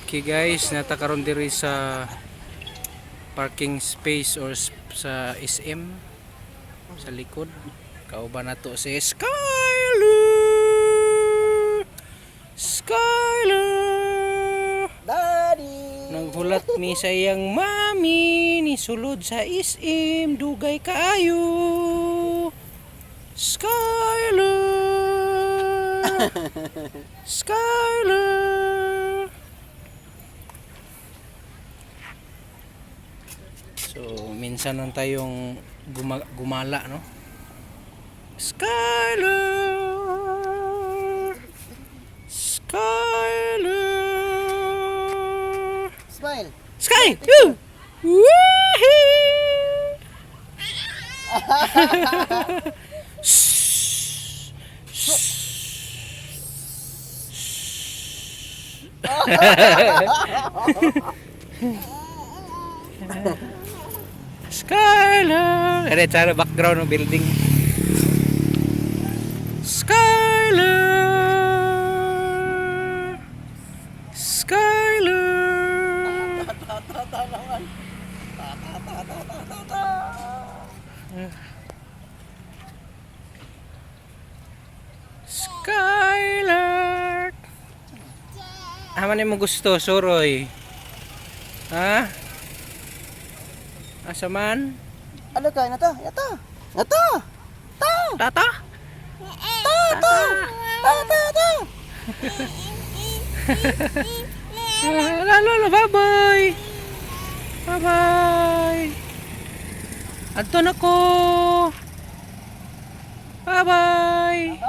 Okay guys, natakaroon diri sa parking space or sa SM sa likod. Kauban na to si Skyler. Skyler. Daddy. Naghulat mi sa iyang mami ni sulod sa SM dugay kaayo. Skyler. Skyler. So, minsan lang tayong gumala, no? Skyler! Skyler! Smile. Sky! Woo! Woohoo! Shh! Shh! Skyler! Ada cara background ng building. Skyler! Skyler! Skyler! Aman mo gusto, Soroy? Ha? Asa man? Ano ka? Nata? Yata. Nata. Ta. Tata? Ta. Ta. Ta. Ta. Ta. Lalo, bye-bye! Bye-bye! Anton ako! Bye-bye!